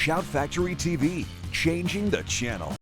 Shout Factory TV, changing the channel.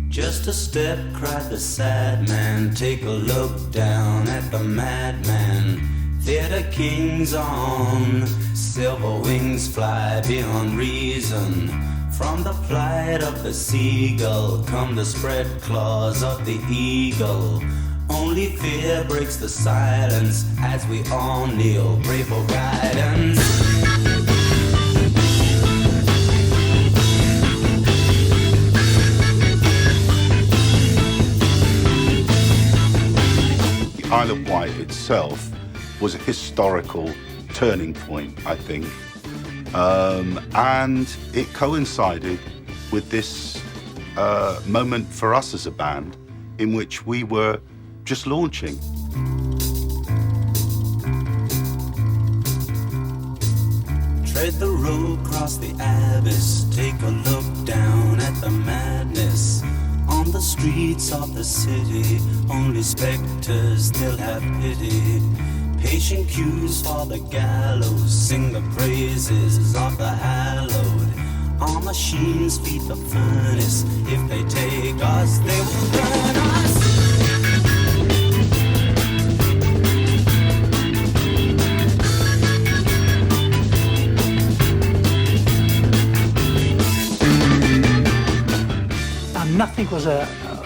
Just a step, cried the sad man. Take a look down at the madman. Theater kings on silver wings fly beyond reason. From the flight of the seagull come the spread claws of the eagle. Only fear breaks the silence as we all kneel, pray for guidance. Isle of Wight itself was a historical turning point, I think, and it coincided with this moment for us as a band in which we were just launching. Tread the road, cross the abyss, take a look down at the madness. On the streets of the city, only specters still have pity. Patient queues for the gallows, sing the praises of the hallowed. Our machines feed the furnace, if they take us, they will burn us.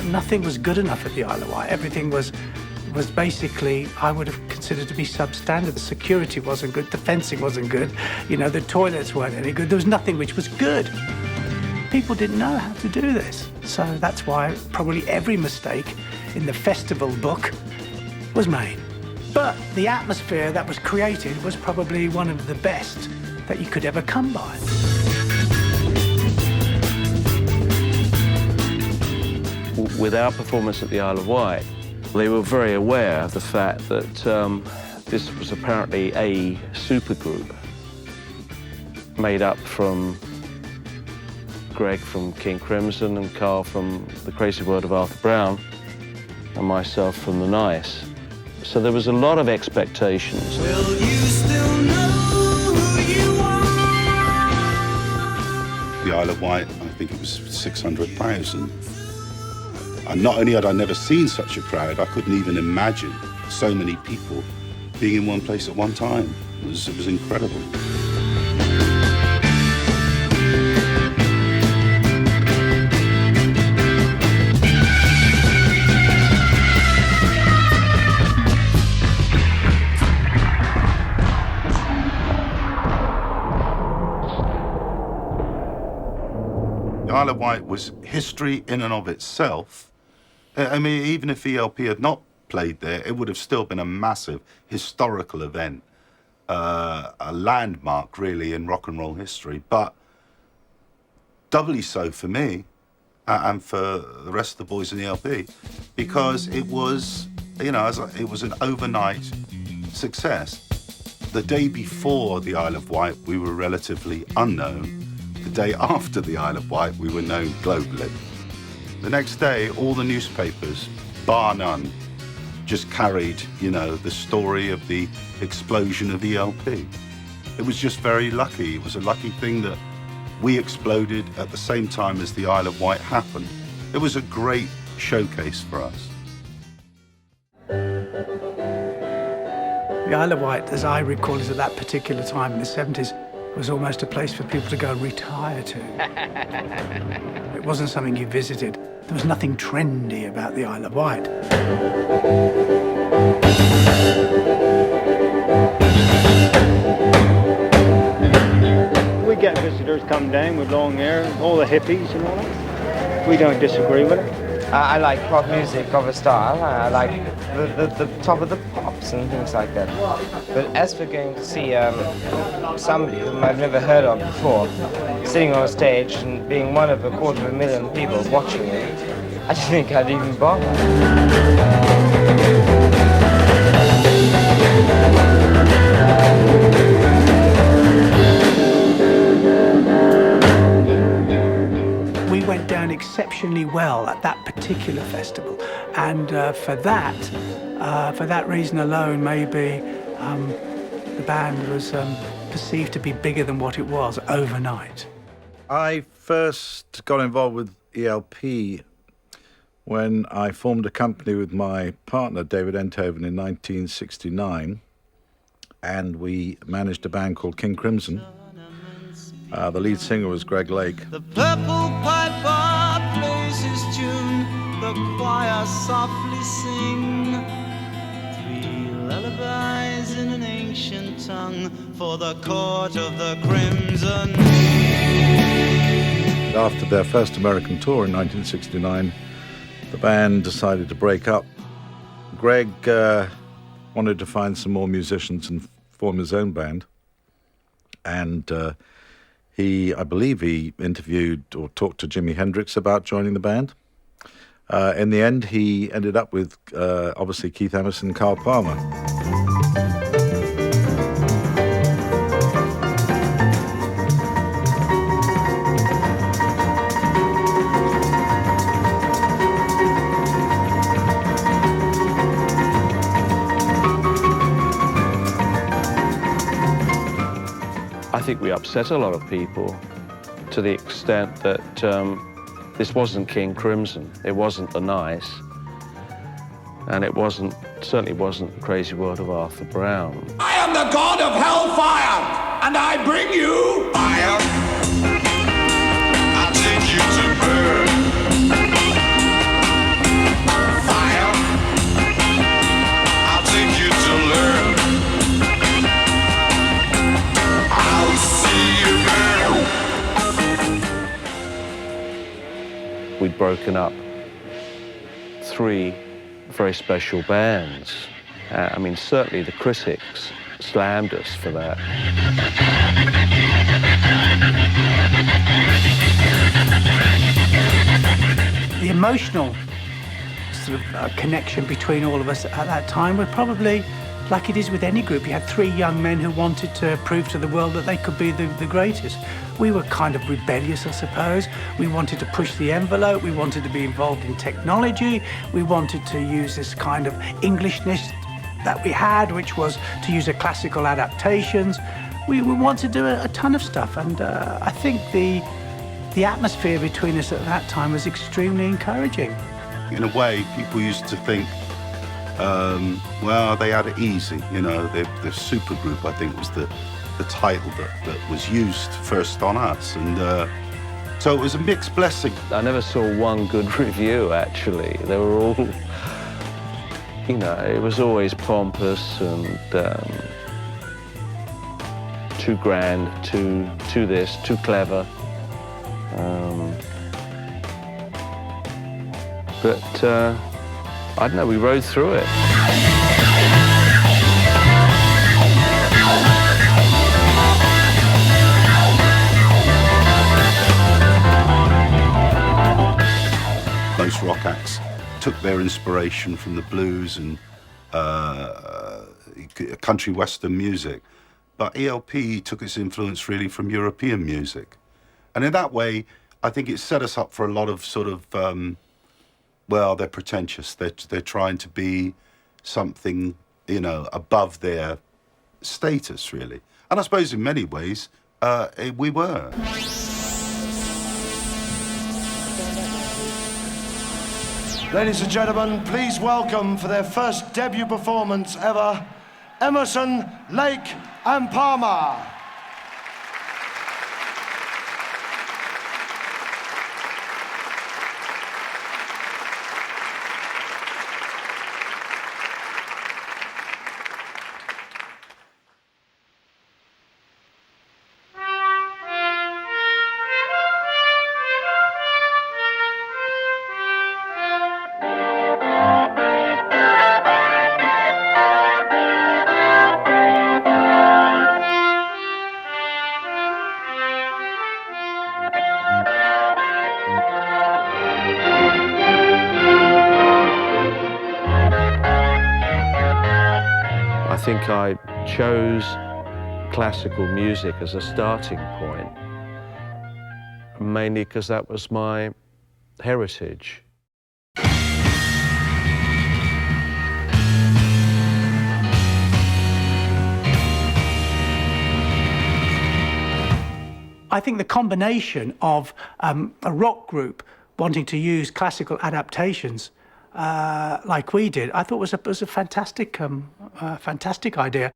Nothing was good enough at the Isle of Wight. Everything was basically, I would have considered to be substandard. The security wasn't good, the fencing wasn't good, the toilets weren't any good. There was nothing which was good. People didn't know how to do this. So that's why probably every mistake in the festival book was made. But the atmosphere that was created was probably one of the best that you could ever come by. With our performance at the Isle of Wight, they were very aware of the fact that this was apparently a supergroup made up from Greg from King Crimson and Carl from The Crazy World of Arthur Brown and myself from The Nice. So there was a lot of expectations. Will you still know who you are? The Isle of Wight, I think it was 600,000. And not only had I never seen such a crowd, I couldn't even imagine so many people being in one place at one time. It was incredible. The Isle of Wight was history in and of itself. I mean, even if ELP had not played there, it would have still been a massive historical event, a landmark, really, in rock and roll history. But doubly so for me and for the rest of the boys in ELP, because it was, it was an overnight success. The day before the Isle of Wight, we were relatively unknown. The day after the Isle of Wight, we were known globally. The next day, all the newspapers, bar none, just carried, the story of the explosion of ELP. It was just very lucky. It was a lucky thing that we exploded at the same time as the Isle of Wight happened. It was a great showcase for us. The Isle of Wight, as I recall it at that particular time in the 70s, was almost a place for people to go retire to. It wasn't something you visited. There was nothing trendy about the Isle of Wight. We get visitors come down with long hair, all the hippies and all that. We don't disagree with it. I like pop music of a style. I like the top of the pops and things like that. But as for going to see somebody whom I've never heard of before, sitting on a stage and being one of 250,000 people watching it, I don't think I'd even bother. exceptionally well at that particular festival. And for that reason alone, maybe the band was perceived to be bigger than what it was overnight. I first got involved with ELP when I formed a company with my partner, David Enthoven, in 1969, and we managed a band called King Crimson. The lead singer was Greg Lake. The purple piper plays his tune, the choir softly sing. 3 lullabies in an ancient tongue for the court of the crimson. After their first American tour in 1969, the band decided to break up. Greg wanted to find some more musicians and form his own band. And I believe he interviewed or talked to Jimi Hendrix about joining the band. In the end, he ended up with, obviously, Keith Emerson and Carl Palmer. I think we upset a lot of people to the extent that this wasn't King Crimson, it wasn't The Nice, and it certainly wasn't The Crazy World of Arthur Brown. I am the god of hellfire, and I bring you fire. I'll take you to burn. Fire. I'll take you to learn. I'll see you burn. We'd broken up 3 very special bands. I mean, certainly the critics slammed us for that. The emotional sort of connection between all of us at that time was probably like it is with any group. You had 3 young men who wanted to prove to the world that they could be the greatest. We were kind of rebellious, I suppose. We wanted to push the envelope. We wanted to be involved in technology. We wanted to use this kind of Englishness that we had, which was to use a classical adaptations. We wanted to do a ton of stuff, and I think the atmosphere between us at that time was extremely encouraging. In a way, people used to think, well, they had it easy, you know. The supergroup, I think, was the title that was used first on us, and so it was a mixed blessing. I never saw one good review, actually. They were all, you know, it was always pompous and too grand, too this, too clever. But I don't know, we rode through it. Most rock acts took their inspiration from the blues and country western music, but ELP took its influence really from European music. And in that way, I think it set us up for a lot of sort of, well, they're pretentious. They're trying to be something, you know, above their status, really. And I suppose in many ways, we were. Ladies and gentlemen, please welcome for their first debut performance ever, Emerson, Lake and Palmer. I think I chose classical music as a starting point, mainly because that was my heritage. I think the combination of a rock group wanting to use classical adaptations like we did, I thought was a fantastic, fantastic idea.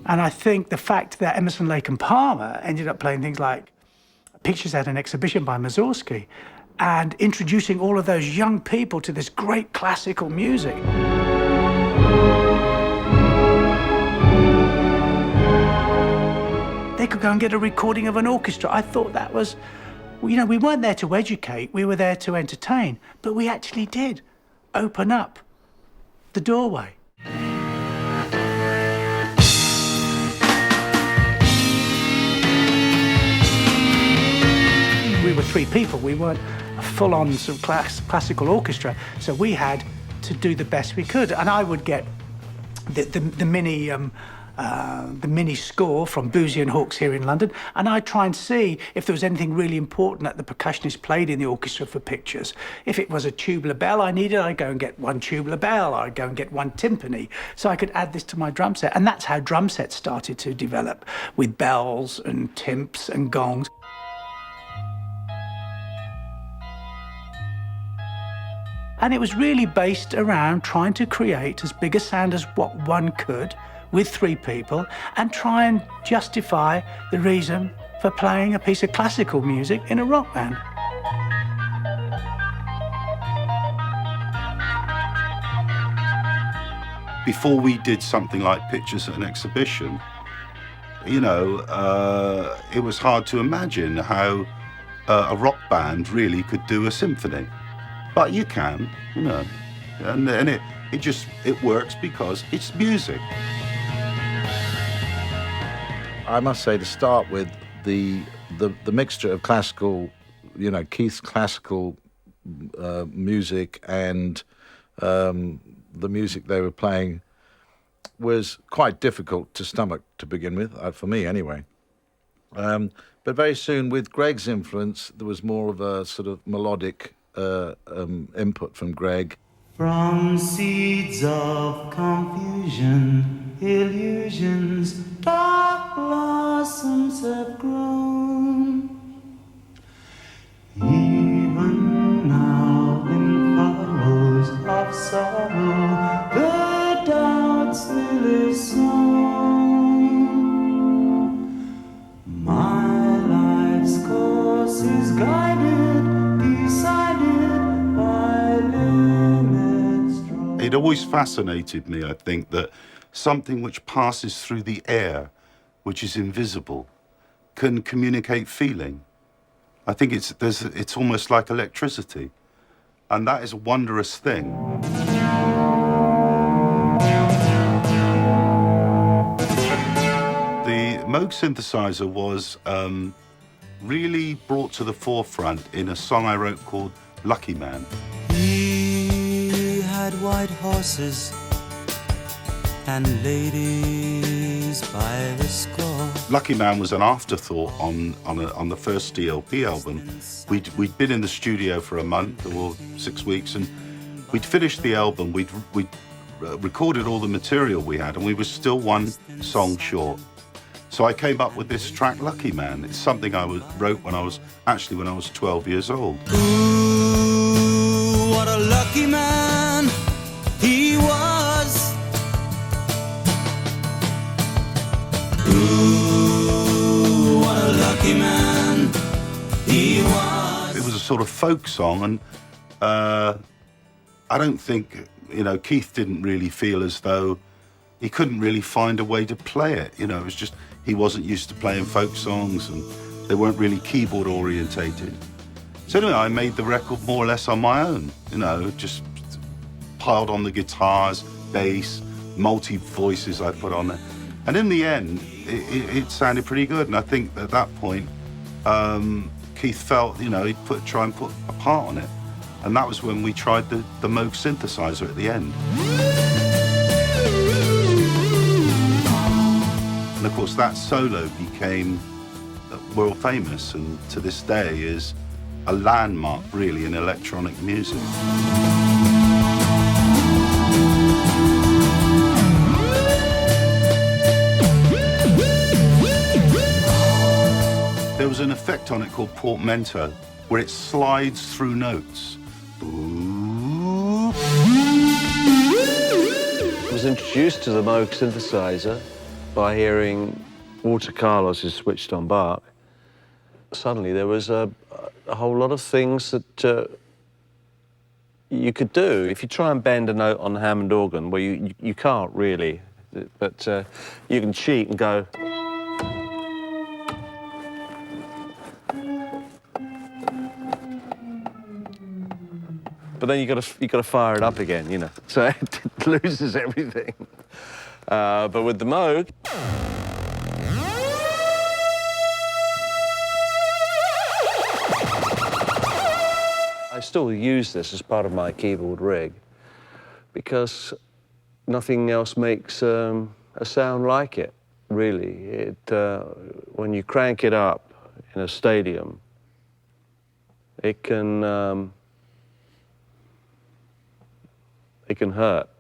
And I think the fact that Emerson, Lake and Palmer ended up playing things like Pictures at an Exhibition by Mussorgsky and introducing all of those young people to this great classical music. They could go and get a recording of an orchestra. I thought that was, you know, we weren't there to educate, we were there to entertain, but we actually did open up the doorway. We were 3 people, we weren't a full-on sort of classical orchestra, so we had to do the best we could. And I would get the mini score from Boosey and Hawkes here in London, and I'd try and see if there was anything really important that the percussionist played in the orchestra for Pictures. If it was a tubular bell I needed, I'd go and get one tubular bell, I'd go and get one timpani, so I could add this to my drum set. And that's how drum sets started to develop, with bells and timps and gongs. And it was really based around trying to create as big a sound as what one could with 3 people and try and justify the reason for playing a piece of classical music in a rock band. Before we did something like Pictures at an Exhibition, you know, it was hard to imagine how a rock band really could do a symphony. But you can, you know, and it works because it's music. I must say, to start with, the mixture of classical, you know, Keith's classical music and the music they were playing was quite difficult to stomach to begin with, for me anyway. But very soon, with Greg's influence, there was more of a sort of melodic input from Greg. From seeds of confusion, illusions, dark blossoms have grown. Even now in furrows of sorrow, the doubt still is sown. My life's course is guided, decided by limits drawn. It always fascinated me, I think, that something which passes through the air, which is invisible, can communicate feeling. I think it's almost like electricity, and that is a wondrous thing. The Moog synthesizer was really brought to the forefront in a song I wrote called Lucky Man. He had white horses and ladies by the score. Lucky Man was an afterthought on the first DLP album. We'd been in the studio for a month or 6 weeks, and we'd finished the album. We'd recorded all the material we had, and we were still one song short. So I came up with this track, Lucky Man. It's something I wrote when I was 12 years old. Ooh, what a lucky man he was. Ooh, what a lucky man he was. It was a sort of folk song, and I don't think, you know, Keith didn't really feel as though he couldn't really find a way to play it. You know, it was just, he wasn't used to playing folk songs, and they weren't really keyboard orientated. So anyway, I made the record more or less on my own, you know, just piled on the guitars, bass, multi-voices I put on there. And in the end, it sounded pretty good. And I think at that point, Keith felt, you know, he'd try and put a part on it. And that was when we tried the Moog synthesizer at the end. And of course, that solo became world famous, and to this day is a landmark, really, in electronic music. There was an effect on it called portmanteau, where it slides through notes. Ooh. I was introduced to the Moog synthesizer by hearing Walter Carlos's Switched on Bach. Suddenly there was a whole lot of things that you could do. If you try and bend a note on the Hammond organ, well, you can't really, but you can cheat and go. But then you got to fire it up again, you know. So it loses everything. But with the Moog, I still use this as part of my keyboard rig because nothing else makes a sound like it, really. When you crank it up in a stadium, it can hurt.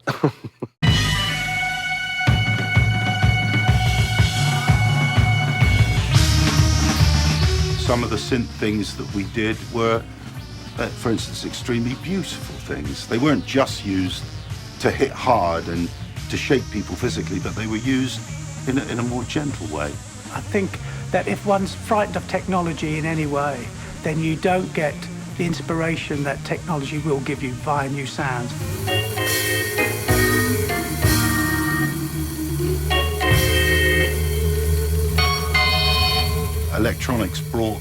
Some of the synth things that we did were, for instance, extremely beautiful things. They weren't just used to hit hard and to shake people physically, but they were used in a more gentle way. I think that if one's frightened of technology in any way, then you don't get the inspiration that technology will give you via new sounds. Electronics brought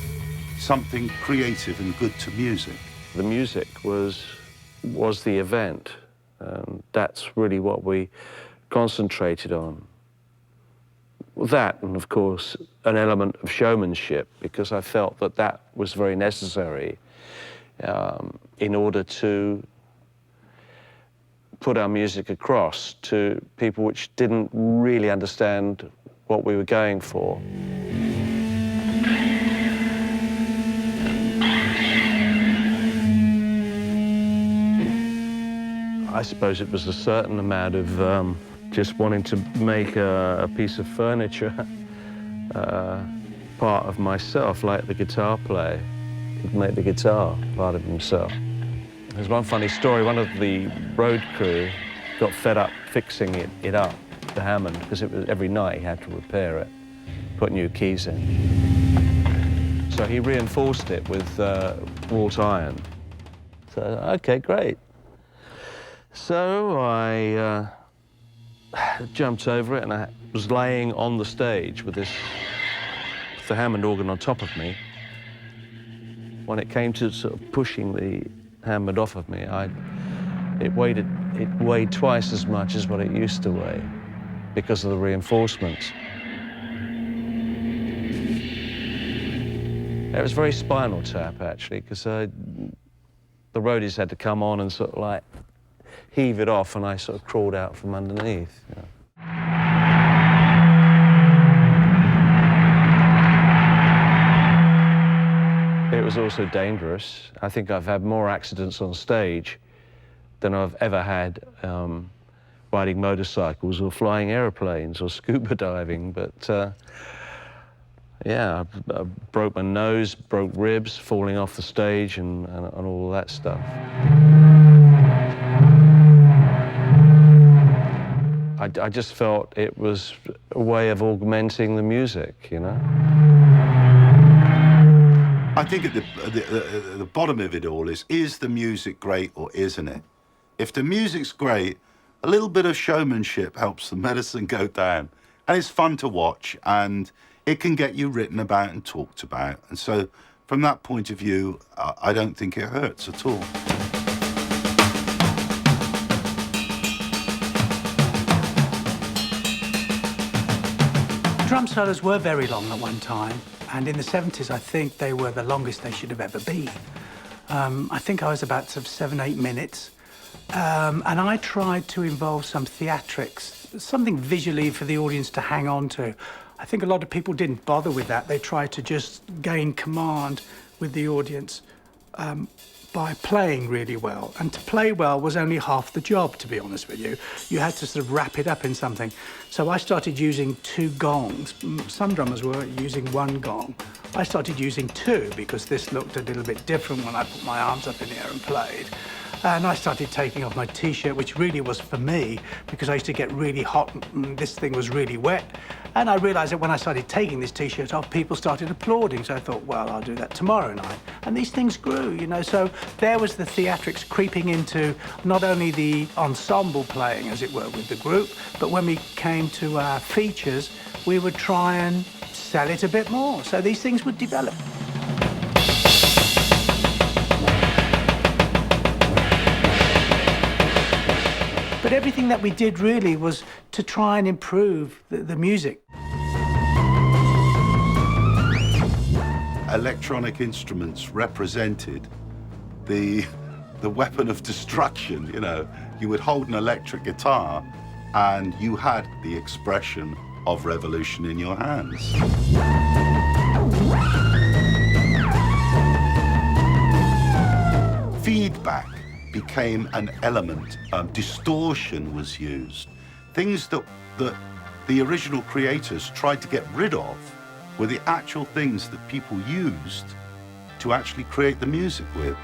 something creative and good to music. The music was the event. That's really what we concentrated on. That, and of course, an element of showmanship, because I felt that that was very necessary in order to put our music across to people which didn't really understand what we were going for. I suppose it was a certain amount of just wanting to make a piece of furniture part of myself, like the guitar player. He'd make the guitar part of himself. There's one funny story. One of the road crew got fed up fixing it up, the Hammond, because it was every night he had to repair it, put new keys in. So he reinforced it with wrought iron. So, okay, great. So I jumped over it, and I was laying on the stage with the Hammond organ on top of me. When it came to sort of pushing the Hammond off of me, it weighed twice as much as what it used to weigh because of the reinforcements. It was very Spinal Tap, actually, because the roadies had to come on and sort of like heave it off, and I sort of crawled out from underneath. You know. It was also dangerous. I think I've had more accidents on stage than I've ever had riding motorcycles or flying airplanes or scuba diving, but yeah, I broke my nose, broke ribs, falling off the stage and all that stuff. I just felt it was a way of augmenting the music, you know? I think at the bottom of it all is the music great or isn't it? If the music's great, a little bit of showmanship helps the medicine go down. And it's fun to watch, and it can get you written about and talked about. And so from that point of view, I don't think it hurts at all. Drum solos were very long at one time, and in the 70s, I think they were the longest they should have ever been. I think I was about sort of 7-8 minutes, and I tried to involve some theatrics, something visually for the audience to hang on to. I think a lot of people didn't bother with that. They tried to just gain command with the audience by playing really well. And to play well was only half the job, to be honest with you. You had to sort of wrap it up in something. So I started using 2 gongs. Some drummers were using 1 gong. I started using 2 because this looked a little bit different when I put my arms up in the air and played. And I started taking off my T-shirt, which really was for me, because I used to get really hot and this thing was really wet. And I realized that when I started taking this T-shirt off, people started applauding. So I thought, well, I'll do that tomorrow night. And these things grew, you know. So there was the theatrics creeping into not only the ensemble playing, as it were, with the group, but when we came to our features, we would try and sell it a bit more. So these things would develop. But everything that we did really was to try and improve the music. Electronic instruments represented the weapon of destruction, you know. You would hold an electric guitar and you had the expression of revolution in your hands. Feedback became an element. Distortion was used. Things that the original creators tried to get rid of were the actual things that people used to actually create the music with.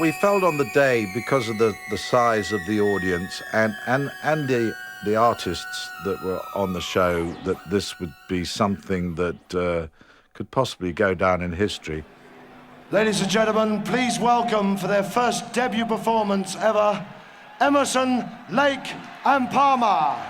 We felt on the day, because of the size of the audience and the artists that were on the show, that this would be something that could possibly go down in history. Ladies and gentlemen, please welcome for their first debut performance ever, Emerson, Lake and Palmer.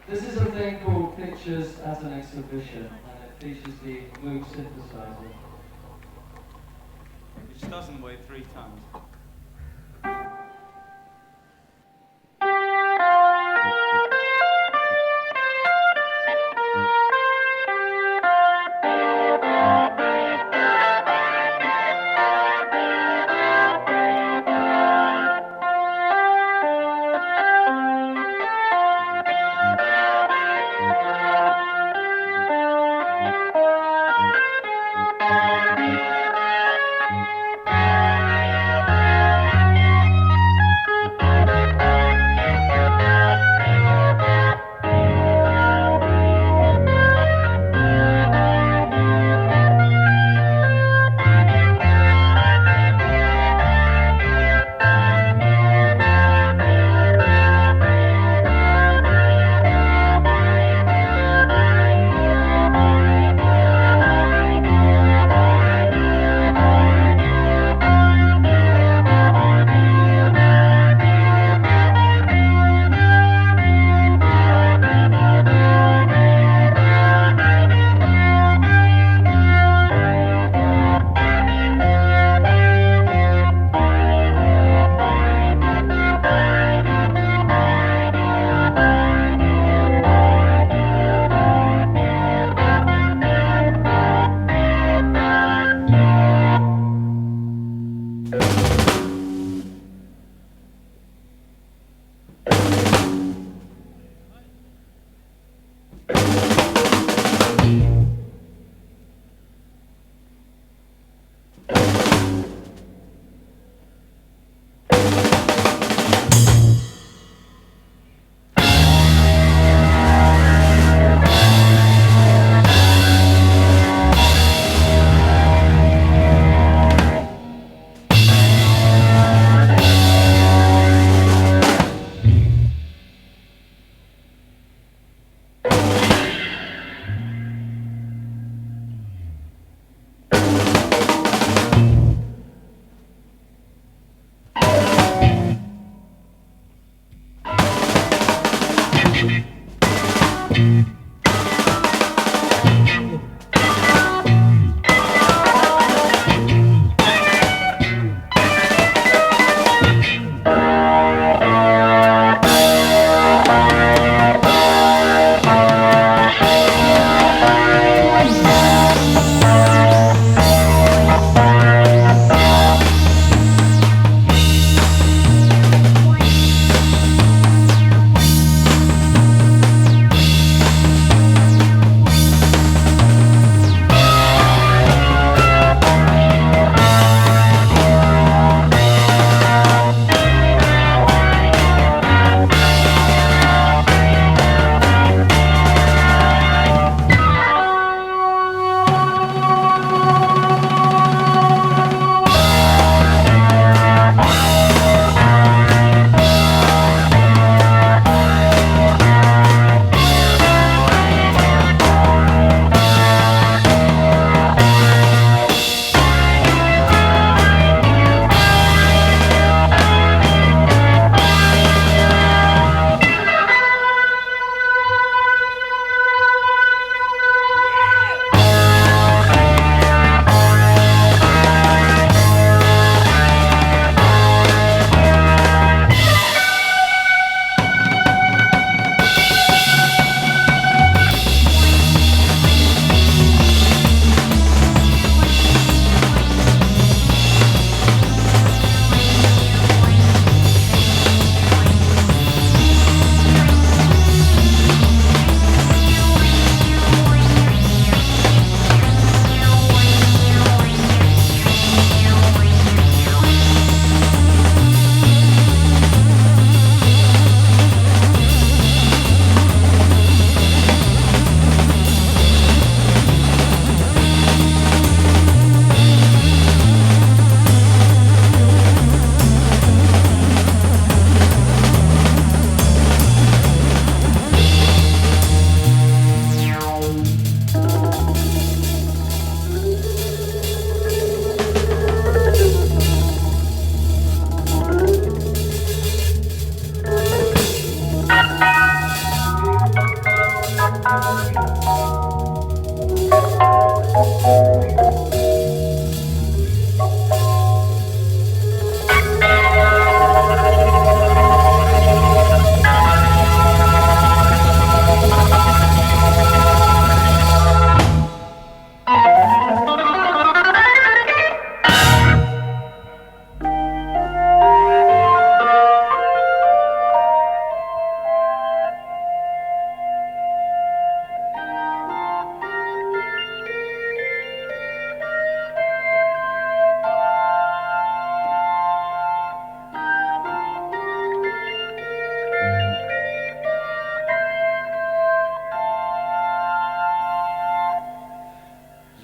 This is a thing called Pictures as an Exhibition, and it features the Moog synthesizer, which doesn't weigh 3 tons.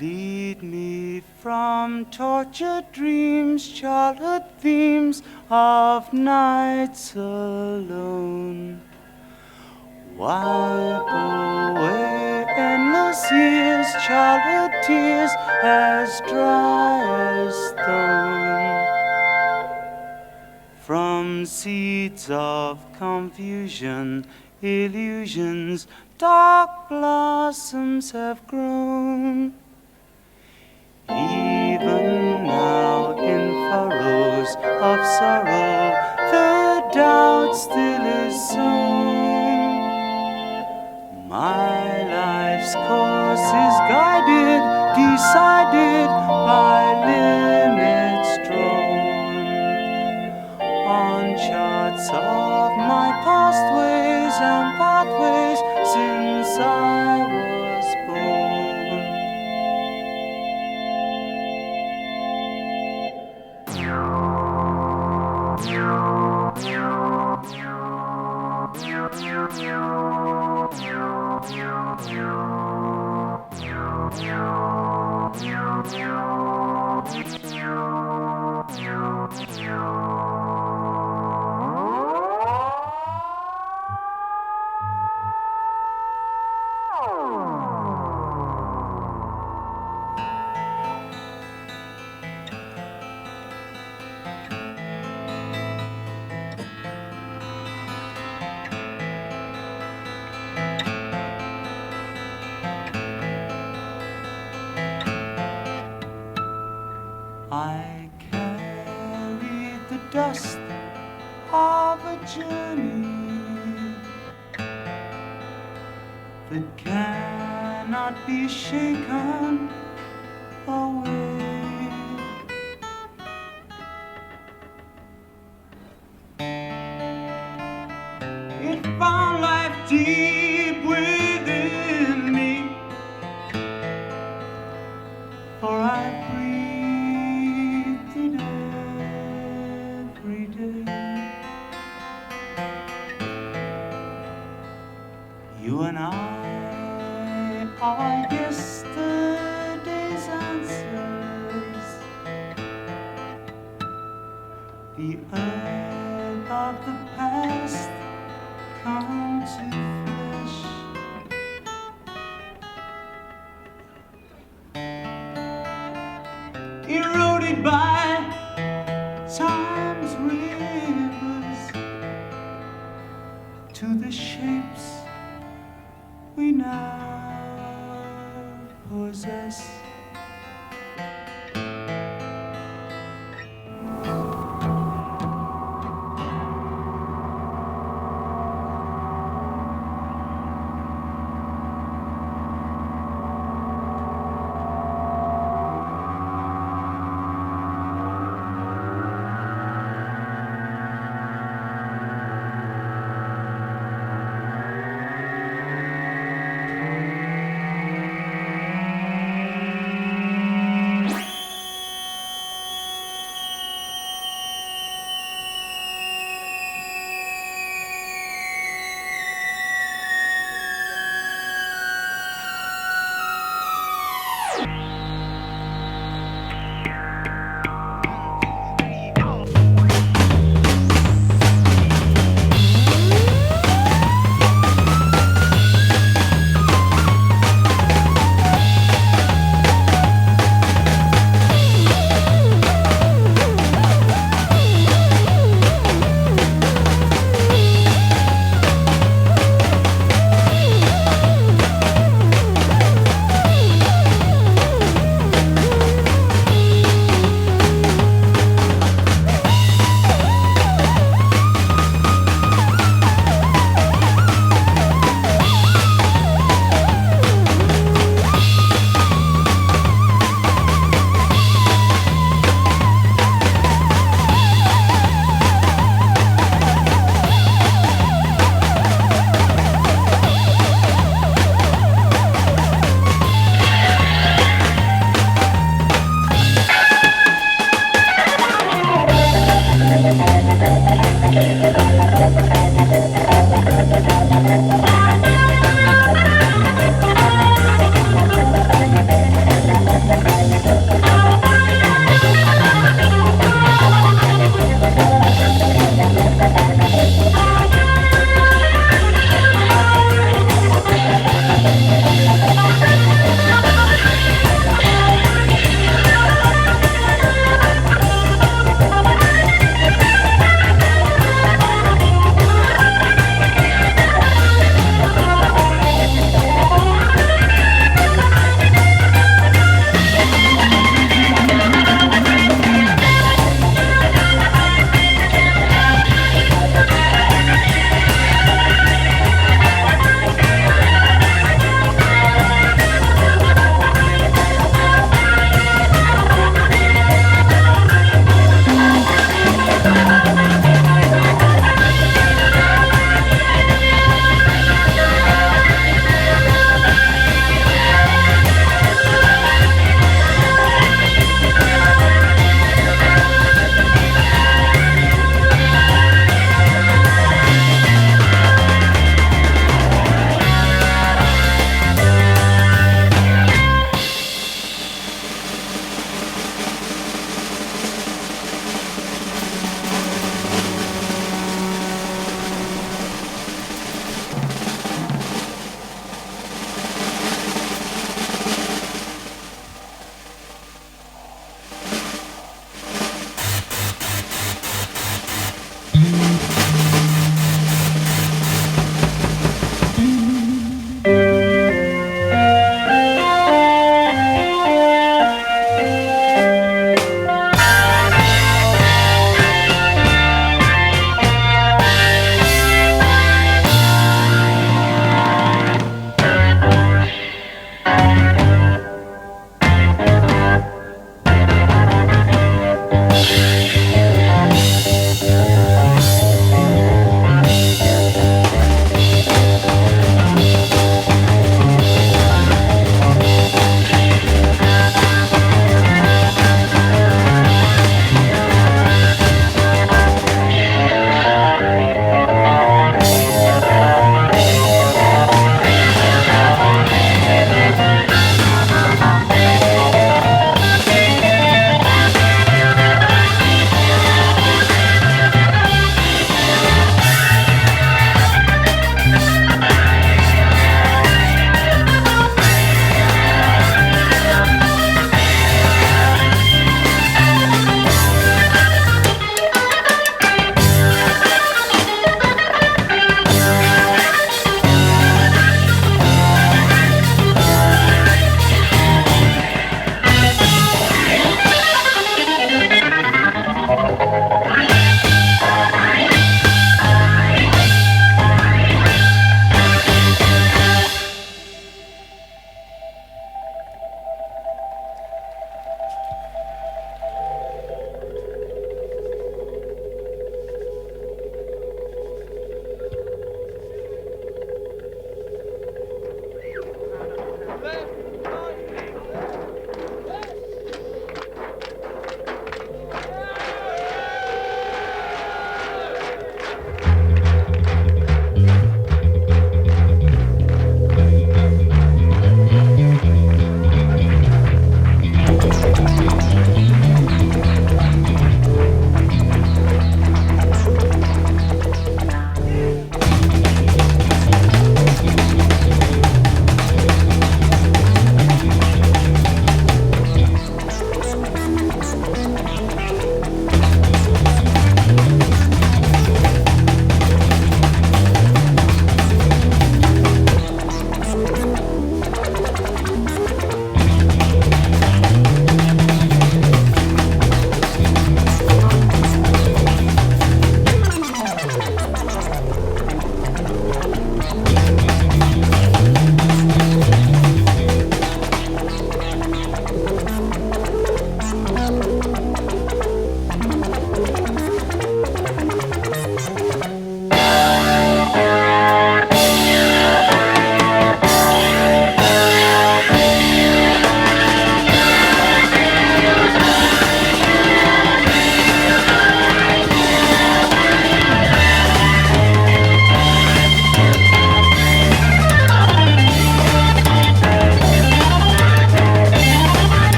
Lead me from tortured dreams, childhood themes of nights alone. Wipe away endless years, childhood tears as dry as stone. From seeds of confusion, illusions, dark blossoms have grown. Even now in furrows of sorrow, the doubt still is sown. My life's course is guided, decided by limits drawn on charts of my past ways and pathways since I was born. I carried the dust of a journey that cannot be shaken away. It found life deep within me, for I breathed it every day. You and I are yesterday's answers. The earth of the past come to flesh. Eroded by time's rivers to the shapes we now possess.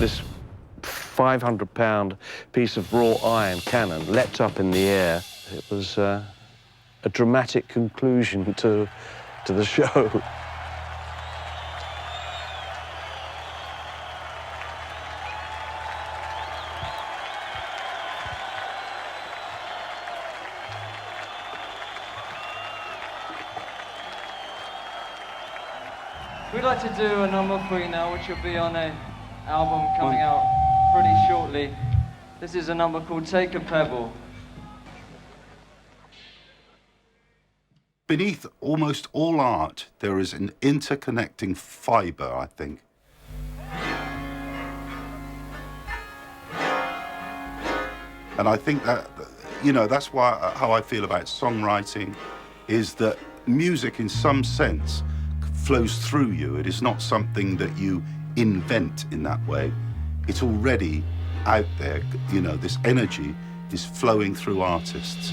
this 500-pound piece of wrought iron cannon leapt up in the air. It was a dramatic conclusion to the show. We'd like to do a number for you now, which will be on an album coming out pretty shortly. This is a number called Take a Pebble. Beneath almost all art, there is an interconnecting fiber, I think. And I think that, you know, that's why how I feel about songwriting is that music, in some sense, flows through you. It is not something that you invent in that way. It's already out there. You know, this energy is flowing through artists.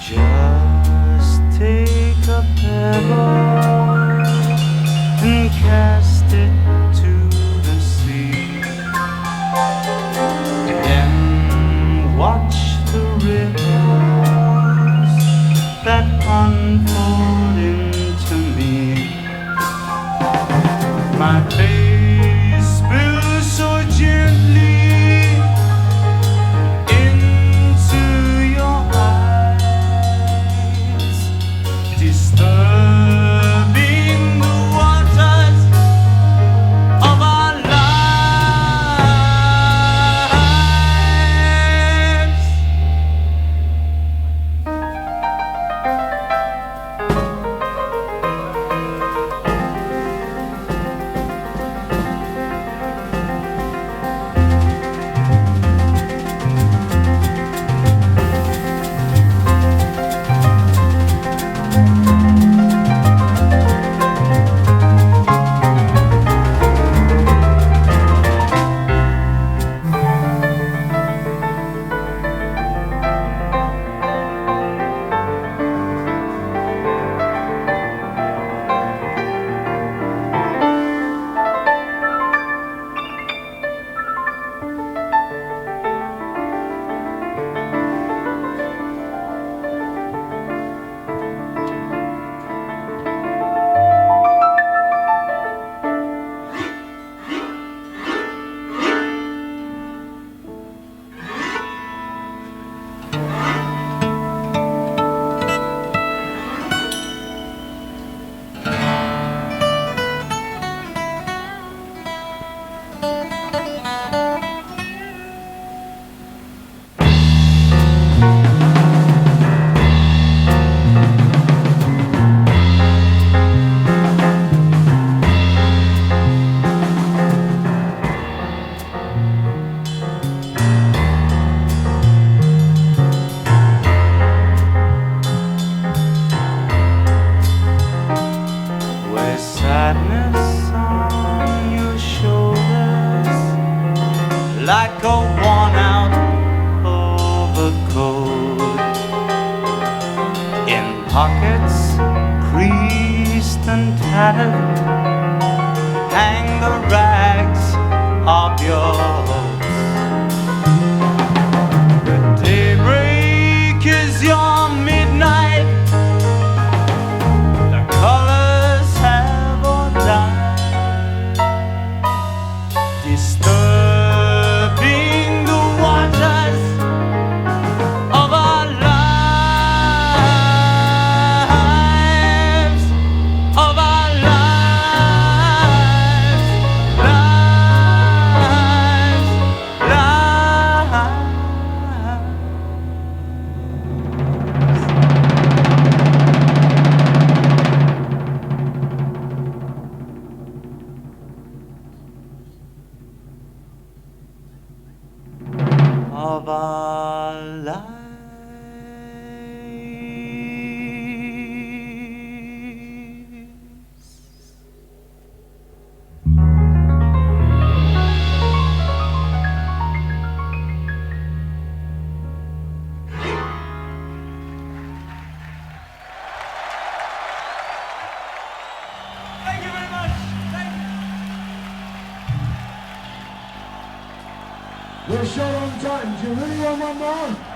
Just take a pebble and cast it to the sea, then watch the rivers that unfold into me. My face spills so gently into your eyes, disturbing the waters of our lives. With sadness on your shoulders, like a worn-out overcoat, in pockets creased and tattered, hang the rags of your hopes. The daybreak is your midnight. The colors have all died, disturbing the waters of our lives, of our lives. 'Cause the We're short on time. Do you really want one more?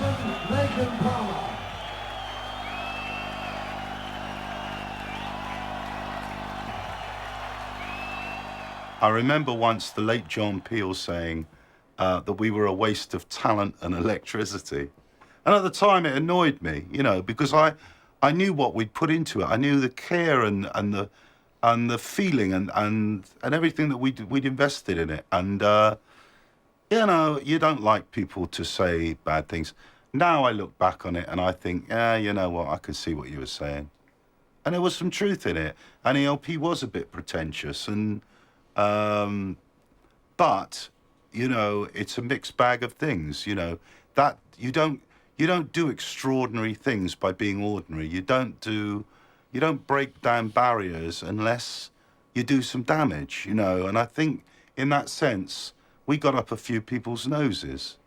Emerson, Lake and Palmer. I remember once the late John Peel saying that we were a waste of talent and electricity. And at the time it annoyed me, you know, because I knew what we'd put into it. I knew the care and the feeling and everything that we'd invested in it. And, you know, you don't like people to say bad things. Now I look back on it and I think, yeah, you know what, I could see what you were saying. And there was some truth in it. And ELP was a bit pretentious and... but, you know, it's a mixed bag of things, you know, that you don't do extraordinary things by being ordinary. You don't break down barriers unless you do some damage, you know, and I think in that sense, we got up a few people's noses.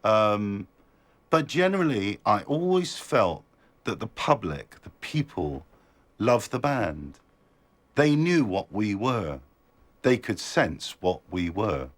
But generally, I always felt that the public, the people, loved the band. They knew what we were. They could sense what we were.